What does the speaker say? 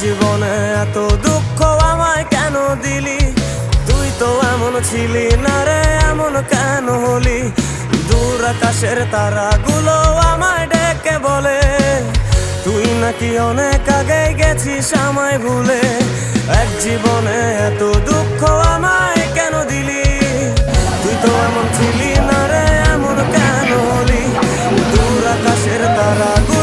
জীবনে এত দুঃখ আমায় কেন দিলি? তুই তো এমন ছিলি না রে, এমন কেন হলি? দূর আকাশের তারাগুলো আমায় ডেকে বলে তুই নাকি অনেক আগে গেছিস আমায় ভুলে। এক জীবনে এত দুঃখ আমায় কেন দিলি? তুই তো এমন ছিলি না রে, এমন কেন হলি? দূর আকাশের তারাগুলো